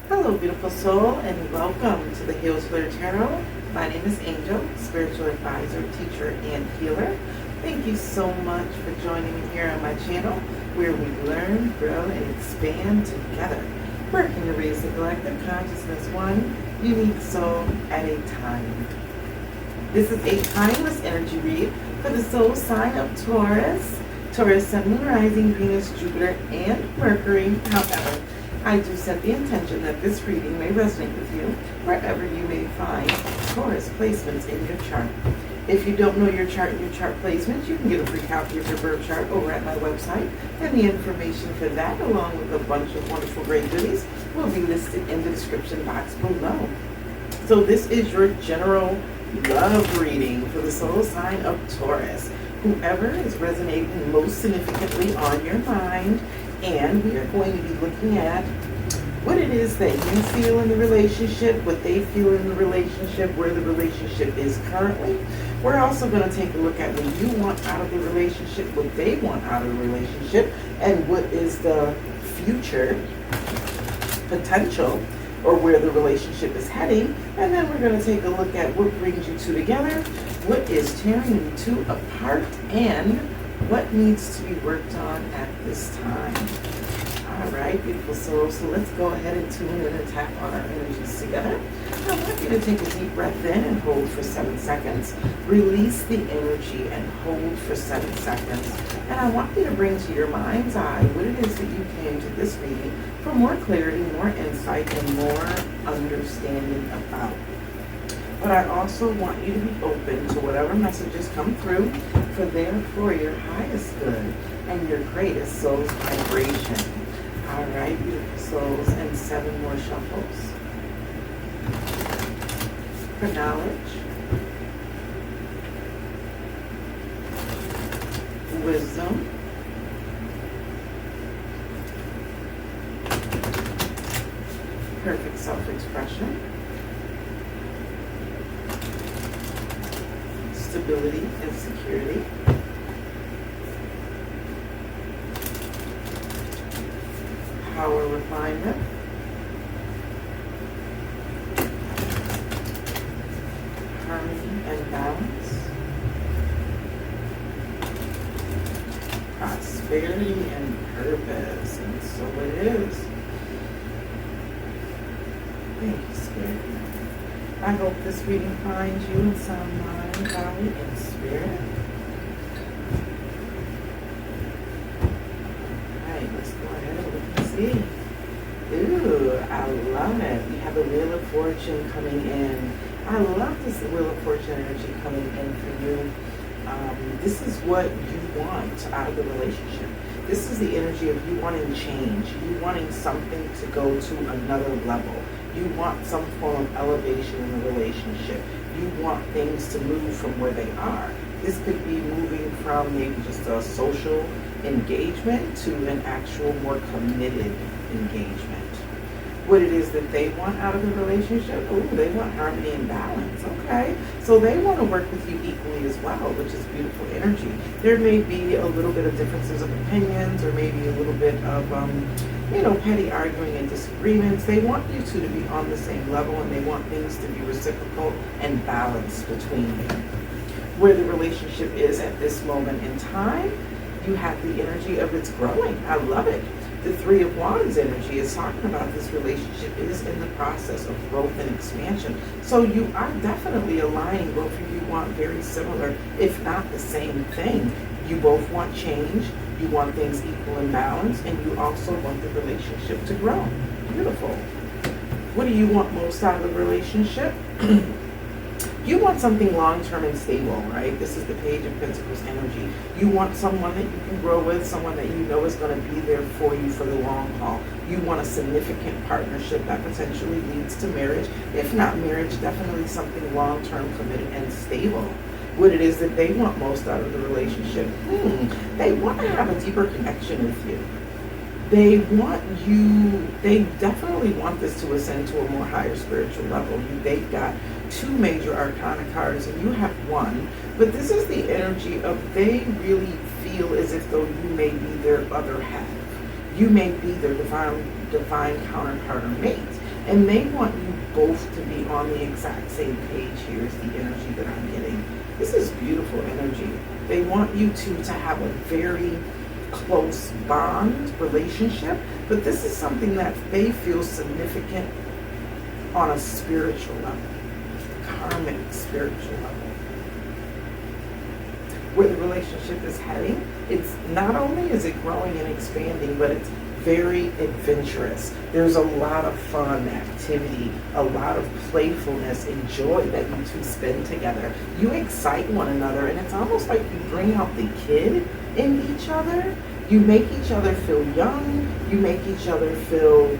Hello, beautiful soul, and welcome to the Heal Splitter Tarot. My name is Angel, spiritual advisor, teacher, and healer. Thank you so much for joining me here on my channel, where we learn, grow, and expand together, working to raise the collective consciousness one unique soul at a time. This is a timeless energy read for the soul sign of Taurus, Taurus, Sun, Moon, Rising, Venus, Jupiter, and Mercury. However, I do set the intention that this reading may resonate with you wherever you may find Taurus placements in your chart. If you don't know your chart and your chart placements, you can get a free copy of your birth chart over at my website, and the information for that, along with a bunch of wonderful great goodies, will be listed in the description box below. So this is your general love reading for the soul sign of Taurus. Whoever is resonating most significantly on your mind, and we are going to be looking at what it is that you feel in the relationship, what they feel in the relationship, where the relationship is currently. We're also going to take a look at what you want out of the relationship, what they want out of the relationship, and what is the future potential or where the relationship is heading. And then we're going to take a look at what brings you two together, what is tearing you two apart, and what needs to be worked on at this time. All right, beautiful souls. So let's go ahead and tune in and tap on our energies together. I want you to take a deep breath in and hold for 7 seconds. Release the energy and hold for 7 seconds. And I want you to bring to your mind's eye what it is that you came to this reading for more clarity, more insight, and more understanding about. But I also want you to be open to whatever messages come through, for your highest good and your greatest soul's vibration. All right, beautiful souls, and 7 more shuffles. For knowledge, wisdom, perfect self-expression, stability and security, power refinement, harmony and balance, prosperity and purpose. And so it is. Thank you, Spirit. I hope this reading finds you in sound mind, body, and spirit. Alright, let's go ahead and look and see. Ooh, I love it. We have the Wheel of Fortune coming in. I love this Wheel of Fortune energy coming in for you. This is what you want out of the relationship. This is the energy of you wanting change, you wanting something to go to another level. You want some form of elevation in the relationship. You want things to move from where they are. This could be moving from maybe just a social engagement to an actual more committed engagement. What it is that they want out of the relationship? Oh, they want harmony and balance. Okay. So they want to work with you equally as well, which is beautiful energy. There may be a little bit of differences of opinions, or maybe a little bit of petty arguing and disagreements. They want you two to be on the same level, and they want things to be reciprocal and balanced between you. Where the relationship is at this moment in time, you have the energy of it's growing. I love it. The Three of Wands energy is talking about this relationship is in the process of growth and expansion. So you are definitely aligning. Both of you want very similar, if not the same thing. You both want change. You want things equal and balanced, and you also want the relationship to grow. Beautiful. What do you want most out of the relationship? You want something long-term and stable, right? This is the Page of Pentacles energy. You want someone that you can grow with, someone that you know is going to be there for you for the long haul. You want a significant partnership that potentially leads to marriage. If not marriage, definitely something long-term, committed, and stable. what it is that they want most out of the relationship. They want to have a deeper connection with you. They definitely want this to ascend to a more higher spiritual level. They've got 2 major arcana cards and you have 1, but this is the energy of they really feel as if though you may be their other half. You may be their divine counterpart or mate, and they want you both to be on the exact same page. Here's the energy that I'm getting. This is beautiful energy. They want you to have a very close bond relationship, but this is something that they feel significant on a spiritual level, karmic spiritual level. Where the relationship is heading, it's not only is it growing and expanding, but it's very adventurous. There's a lot of fun, activity, a lot of playfulness and joy that you two spend together. You excite one another, and it's almost like you bring out the kid in each other. You make each other feel young. You make each other feel,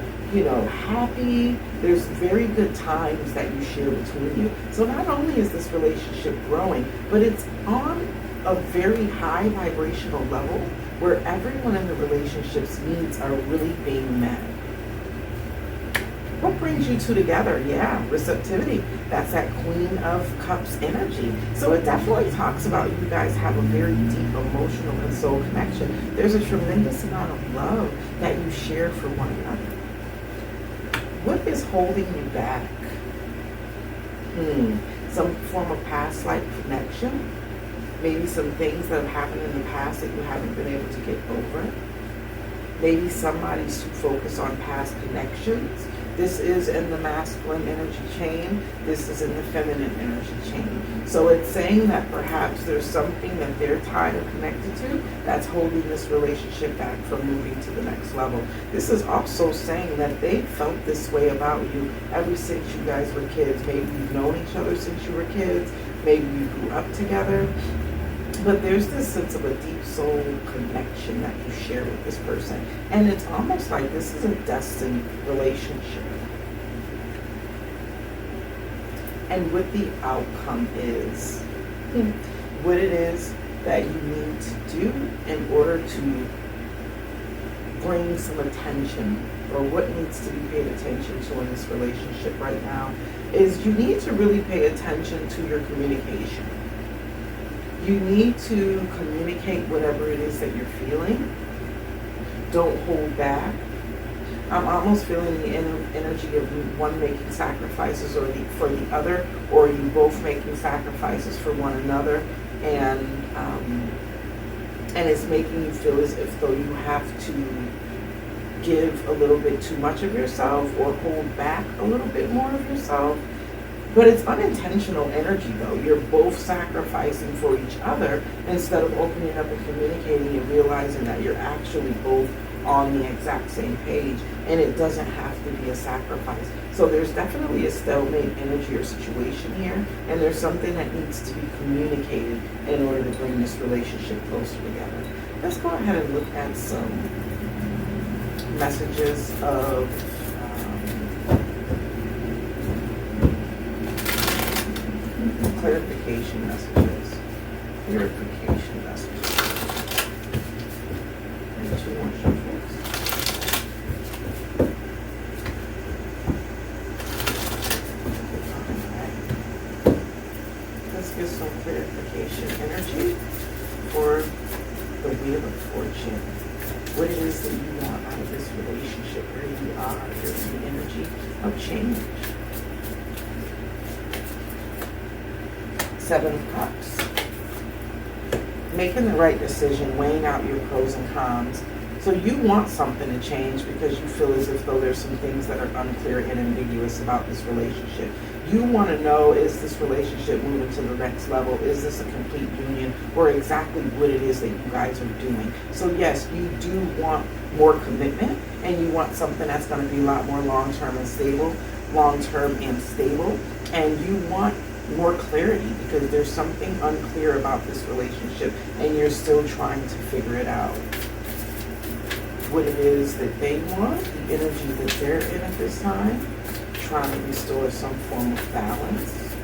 happy. There's very good times that you share between you. So not only is this relationship growing, but it's on a very high vibrational level where everyone in the relationship's needs are really being met. What brings you two together? Yeah, receptivity. That's that Queen of Cups energy. So it definitely talks about you guys have a very deep emotional and soul connection. There's a tremendous amount of love that you share for one another. What is holding you back? Some form of past life connection. Maybe some things that have happened in the past that you haven't been able to get over. Maybe somebody's too focused on past connections. This is in the masculine energy chain. This is in the feminine energy chain. So it's saying that perhaps there's something that they're tied or connected to that's holding this relationship back from moving to the next level. This is also saying that they felt this way about you ever since you guys were kids. Maybe you've known each other since you were kids. Maybe you grew up together. But there's this sense of a deep soul connection that you share with this person. And it's almost like this is a destined relationship. And what the outcome is, what it is that you need to do in order to bring some attention, or what needs to be paid attention to in this relationship right now, is you need to really pay attention to your communication. You need to communicate whatever it is that you're feeling. Don't hold back. I'm almost feeling the energy of one making sacrifices for the other, or you both making sacrifices for one another, and it's making you feel as if though you have to give a little bit too much of yourself or hold back a little bit more of yourself. But it's unintentional energy, though. You're both sacrificing for each other instead of opening up and communicating and realizing that you're actually both on the exact same page, and it doesn't have to be a sacrifice. So there's definitely a stalemate energy or situation here, and there's something that needs to be communicated in order to bring this relationship closer together. Let's go ahead and look at some messages of clarification messages. Clarification messages. And 2 more shuffles. Alright. Let's get some clarification energy for the Wheel of Fortune. What it is that you want out of this relationship, where you are, there's the energy of change. 7 of Cups. Making the right decision, weighing out your pros and cons. So you want something to change because you feel as if though there's some things that are unclear and ambiguous about this relationship. You want to know, is this relationship moving to the next level? Is this a complete union? Or exactly what it is that you guys are doing? So yes, you do want more commitment, and you want something that's going to be a lot more long-term and stable. And you want more clarity because there's something unclear about this relationship and you're still trying to figure it out. What it is that they want, the energy that they're in at this time, trying to restore some form of balance.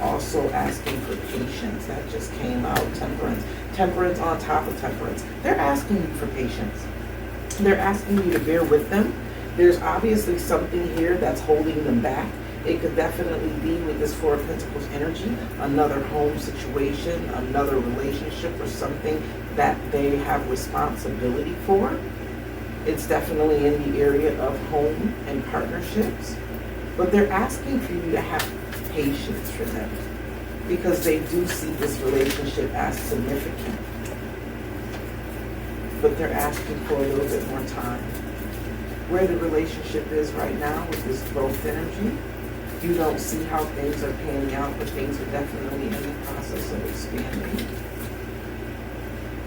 also asking for patience. That just came out. Temperance. Temperance on top of temperance. They're asking you for patience. They're asking you to bear with them. There's obviously something here that's holding them back. It could definitely be with this Four of Pentacles energy, another home situation, another relationship, or something that they have responsibility for. It's definitely in the area of home and partnerships. But they're asking for you to have patience for them because they do see this relationship as significant. But they're asking for a little bit more time. Where the relationship is right now with this growth energy, you don't see how things are panning out, but things are definitely in the process of expanding.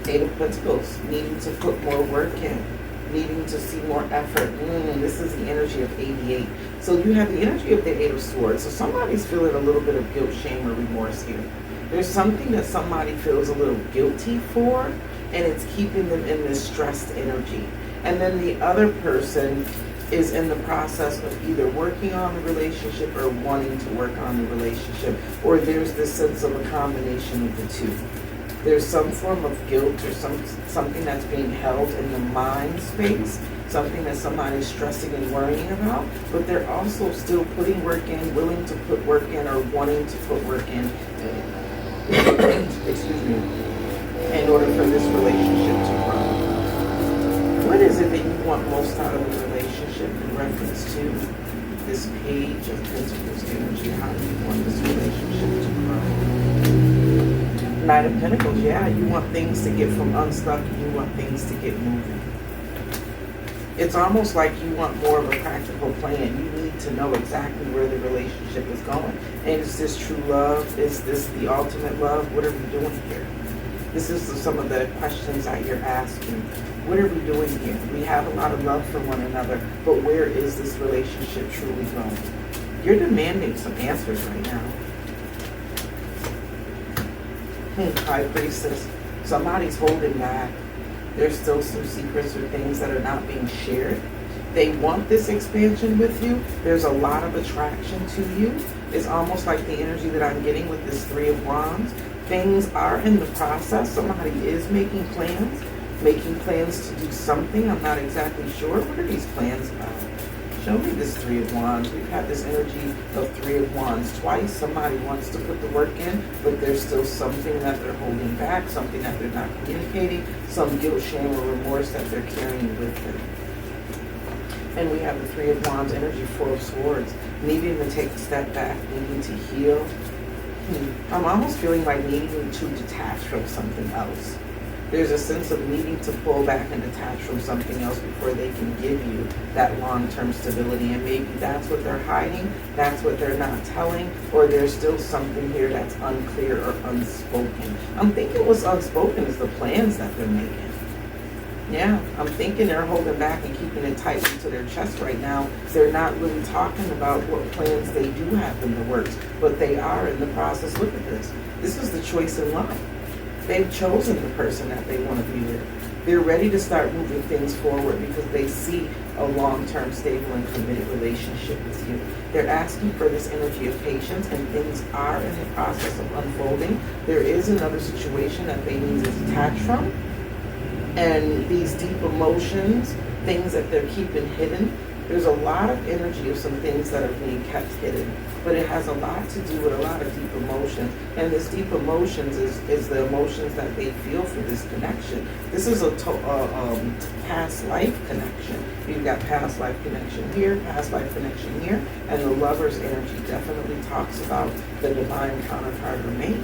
Eight of Pentacles, needing to put more work in, needing to see more effort. This is the energy of 88. So you have the energy of the Eight of Swords. So somebody's feeling a little bit of guilt, shame, or remorse here. There's something that somebody feels a little guilty for, and it's keeping them in this stressed energy. And then the other person is in the process of either working on the relationship or wanting to work on the relationship, or there's this sense of a combination of the two. There's some form of guilt or something that's being held in the mind space, something that somebody's stressing and worrying about, but they're also still putting work in, willing to put work in, or wanting to put work in, excuse me, in order for this relationship to grow. What is it that you want most out of a relationship in reference to this Page of Pentacles energy? How do you want this relationship to grow? Knight of Pentacles, yeah, you want things to get from unstuck, you want things to get moving. It's almost like you want more of a practical plan. You need to know exactly where the relationship is going. And is this true love? Is this the ultimate love? What are we doing here? This is some of the questions that you're asking. What are we doing here? We have a lot of love for one another, but where is this relationship truly going? You're demanding some answers right now. High Priestess. Somebody's holding back. There's still some secrets or things that are not being shared. They want this expansion with you. There's a lot of attraction to you. It's almost like the energy that I'm getting with this Three of Wands. Things are in the process. Somebody is making plans to do something. I'm not exactly sure. What are these plans about? Show me this Three of Wands. We've had this energy of Three of Wands twice. Somebody wants to put the work in, but there's still something that they're holding back, something that they're not communicating, some guilt, shame, or remorse that they're carrying with them. And we have the Three of Wands energy, Four of Swords, needing to take a step back, needing to heal. I'm almost feeling like needing to detach from something else. There's a sense of needing to pull back and detach from something else before they can give you that long-term stability. And maybe that's what they're hiding, that's what they're not telling, or there's still something here that's unclear or unspoken. I'm thinking what's unspoken is the plans that they're making. Yeah, I'm thinking they're holding back and keeping it tight into their chest right now. They're not really talking about what plans they do have in the works, but they are in the process. Look at this. This is the choice in love. They've chosen the person that they want to be with. They're ready to start moving things forward because they see a long-term, stable, and committed relationship with you. They're asking for this energy of patience, and things are in the process of unfolding. There is another situation that they need to detach from. And these deep emotions, things that they're keeping hidden, there's a lot of energy of some things that are being kept hidden. But it has a lot to do with a lot of deep emotions. And this deep emotions is the emotions that they feel for this connection. This is a past life connection. You've got past life connection here, past life connection here. And the lover's energy definitely talks about the divine counterpart or mate.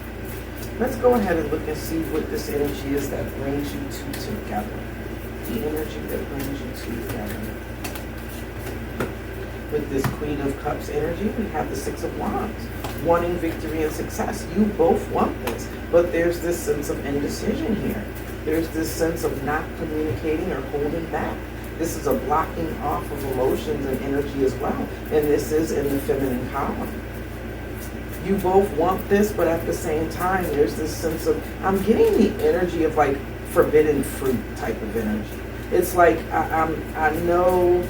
Let's go ahead and look and see what this energy is that brings you two together. The energy that brings you two together. With this Queen of Cups energy, we have the Six of Wands. Wanting victory and success. You both want this, but there's this sense of indecision here. There's this sense of not communicating or holding back. This is a blocking off of emotions and energy as well. And this is in the feminine column. You both want this, but at the same time, there's this sense of, I'm getting the energy of like forbidden fruit type of energy. It's like, I know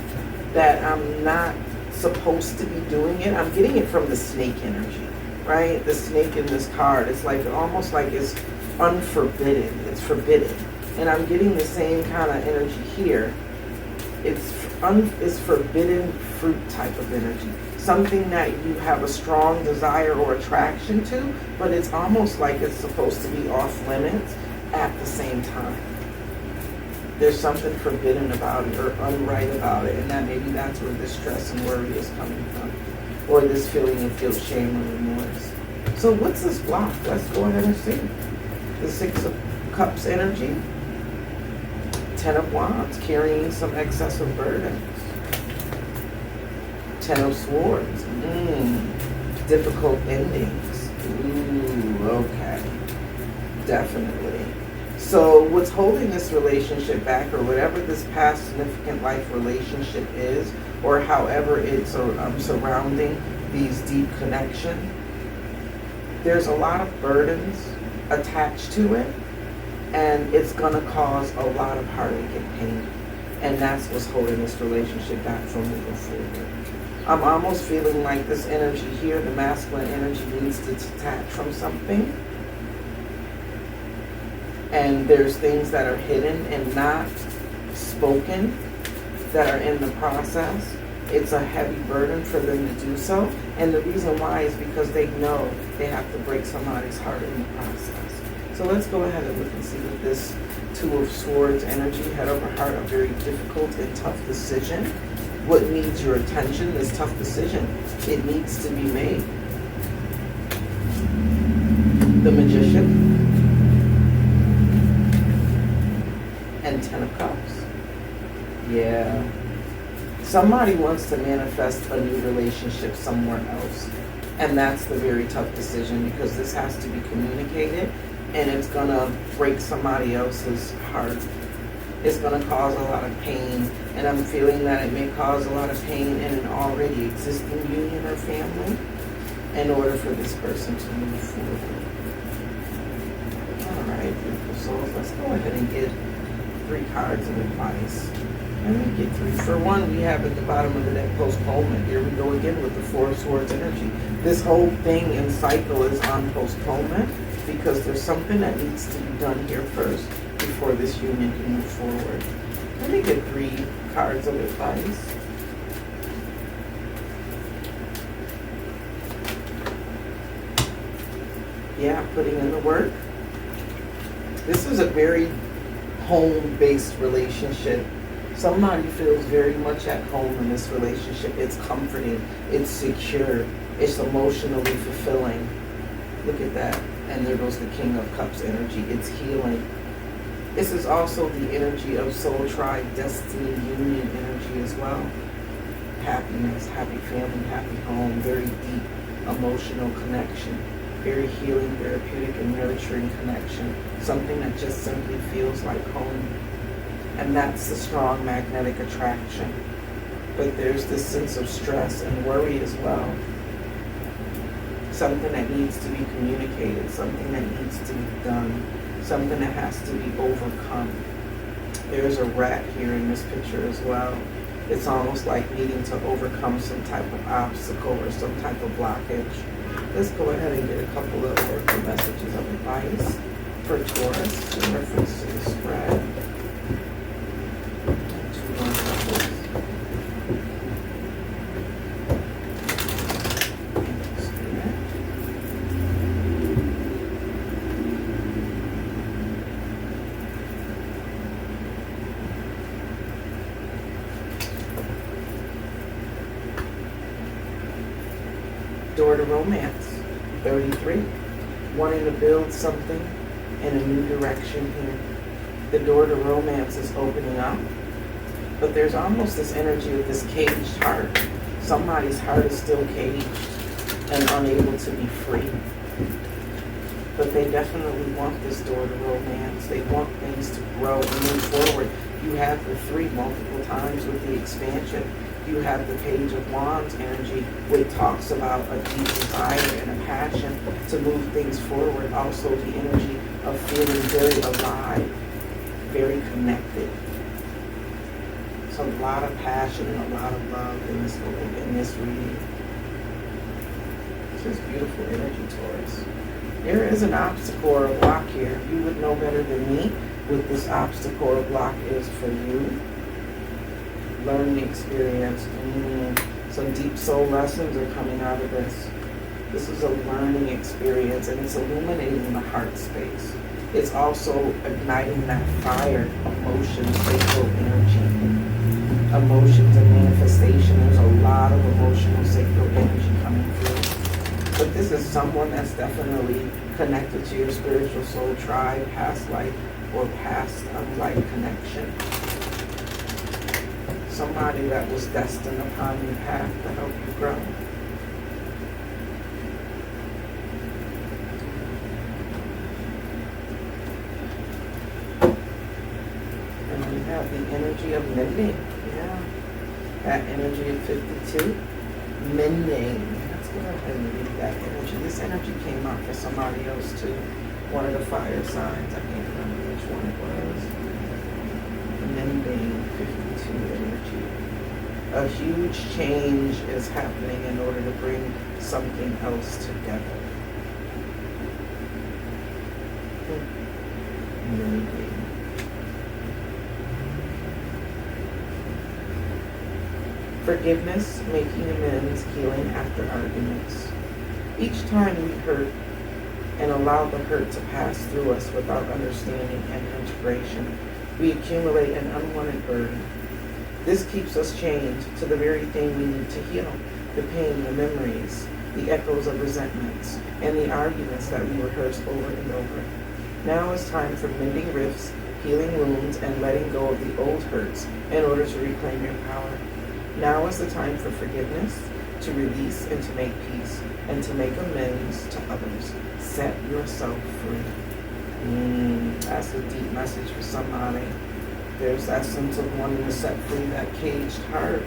that I'm not supposed to be doing it. I'm getting it from the snake energy. right? The snake in this card, it's like almost like it's unforbidden. It's forbidden. And I'm getting the same kind of energy here. It's forbidden fruit type of energy. Something that you have a strong desire or attraction to, but it's almost like it's supposed to be off limits at the same time. There's something forbidden about it or unright about it, and that maybe that's where this stress and worry is coming from, or this feeling of guilt, shame, or remorse. So what's this block? Let's go ahead and see. The Six of Cups energy, Ten of Wands, carrying some excessive burdens. Ten of Swords, difficult endings. Ooh, okay, definitely. So what's holding this relationship back, or whatever this past significant life relationship is, or however it's surrounding these deep connections, there's a lot of burdens attached to it, and it's going to cause a lot of heartache and pain. And that's what's holding this relationship back from moving forward. I'm almost feeling like this energy here, the masculine energy, needs to detach from something. And there's things that are hidden and not spoken that are in the process. It's a heavy burden for them to do so. And the reason why is because they know they have to break somebody's heart in the process. So let's go ahead and look and see what this Two of Swords energy, head over heart, a very difficult and tough decision. What needs your attention? This tough decision, it needs to be made. The Magician and Ten of Cups. Yeah. Somebody wants to manifest a new relationship somewhere else. And that's the very tough decision, because this has to be communicated, and it's going to break somebody else's heart. It's going to cause a lot of pain, and I'm feeling that it may cause a lot of pain in an already existing union or family in order for this person to move forward. All right, beautiful souls, let's go ahead and get 3 cards of advice. Let me get 3. For one, we have at the bottom of the deck postponement. Here we go again with the Four of Swords energy. This whole thing and cycle is on postponement, because there's something that needs to be done here first before this union can move forward. Let me get 3 cards of advice. Yeah, putting in the work. This is a very home-based relationship. Somebody feels very much at home in this relationship. It's comforting, it's secure, it's emotionally fulfilling. Look at that. And there goes the King of Cups energy. It's healing. This is also the energy of soul tribe, destiny, union energy as well. Happiness, happy family, happy home, very deep emotional connection. Very healing, therapeutic, and nurturing connection. Something that just simply feels like home. And that's the strong magnetic attraction. But there's this sense of stress and worry as well. Something that needs to be communicated, something that needs to be done, something that has to be overcome. There's a rat here in this picture as well. It's almost like needing to overcome some type of obstacle or some type of blockage. Let's go ahead and get a couple of oracle messages of advice for Taurus in reference to the spread. Door to romance, 33. Wanting to build something in a new direction here. The door to romance is opening up, but there's almost this energy of this caged heart. Somebody's heart is still caged and unable to be free. But they definitely want this door to romance. They want things to grow and move forward. You have the 3 multiple times with the expansion. You have the Page of Wands energy, which talks about a deep desire and a passion to move things forward. Also the energy of feeling very alive, very connected. So a lot of passion and a lot of love in this reading. This is beautiful energy, Taurus. There is an obstacle or a block here. You would know better than me what this obstacle or block is for you. Learning experience. Some deep soul lessons are coming out of this. This is a learning experience, and it's illuminating the heart space. It's also igniting that fire, emotions, sacral energy. Emotions and manifestation. There's a lot of emotional sacral energy coming through. But this is someone that's definitely connected to your spiritual soul tribe, past life, or past life connection. Somebody that was destined upon your path to help you grow. And we have the energy of mending. Yeah. That energy of 52. Mending. Let's go ahead and read that energy. This energy came out for somebody else too. One of the fire signs. I can't remember which one it was. Mending 52 energy. A huge change is happening in order to bring something else together. Mending. Forgiveness, making amends, healing after arguments. Each time we hurt and allow the hurt to pass through us without understanding and integration, we accumulate an unwanted burden. This keeps us chained to the very thing we need to heal, the pain, the memories, the echoes of resentments, and the arguments that we rehearse over and over. Now is time for mending rifts, healing wounds, and letting go of the old hurts in order to reclaim your power. Now is the time for forgiveness, to release and to make peace, and to make amends to others. Set yourself free. That's a deep message for somebody. There's that sense of wanting to set free that caged heart.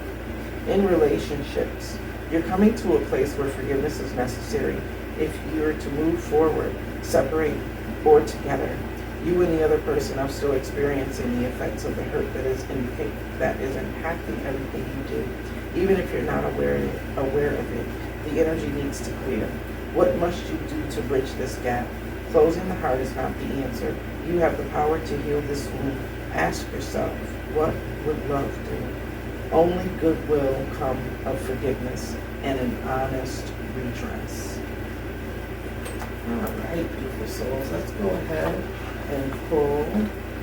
In relationships, you're coming to a place where forgiveness is necessary. If you're to move forward, separate, or together, you and the other person are still experiencing the effects of the hurt that is impacting everything you do. Even if you're not aware of it, the energy needs to clear. What must you do to bridge this gap? Closing the heart is not the answer. You have the power to heal this wound. Ask yourself, what would love do? Only goodwill come of forgiveness and an honest redress. All right, beautiful souls, let's go ahead and pull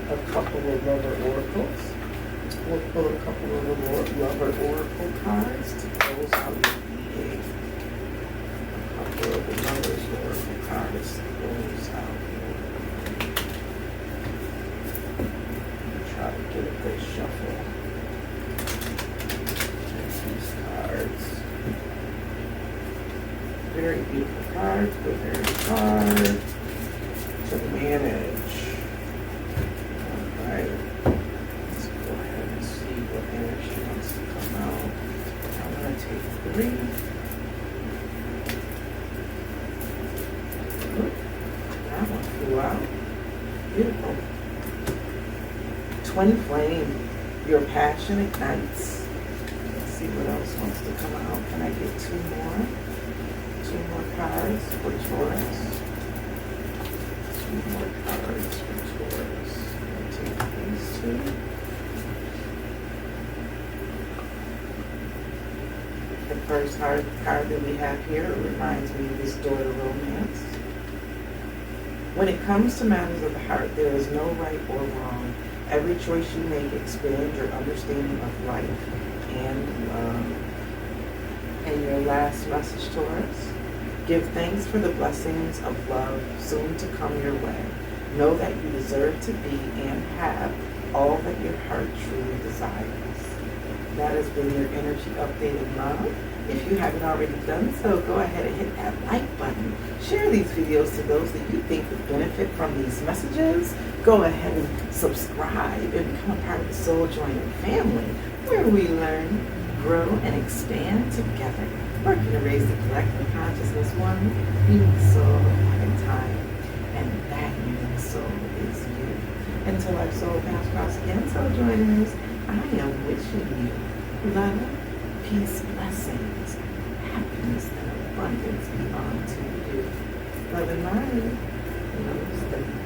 a couple of lover oracles. We'll pull a couple of the lover oracle cards to close out your reading. A couple of the lovers oracle cards to close out your reading. Try to get a good shuffle. These cards. Very beautiful cards, but very hard to manage. Alright. Let's go ahead and see what energy wants to come out. I'm going to take 3. Oop, that one flew out. Beautiful. Twin flame. Your passion ignites. Let's see what else wants to come out. Can I get 2 more? 2 more cards for Taurus. 2 more cards for Taurus. I'm going to take these 2. The first card that we have here reminds me of this door to romance. When it comes to matters of the heart, there is no right or wrong. Every choice you make expands your understanding of life and love. And your last message, Taurus. Give thanks for the blessings of love soon to come your way. Know that you deserve to be and have all that your heart truly desires. That has been your energy updated love. If you haven't already done so, go ahead and hit that like button. Share these videos to those that you think would benefit from these messages. Go ahead and subscribe and become a part of the Soul Joiner family, where we learn, grow, and expand together, working to raise the collective consciousness one unique soul at a time. And that unique soul is you. Until our soul paths cross again, Soul Joiners, I am wishing you love, peace, blessings, happiness, and abundance be unto you. Love and light. Namaste.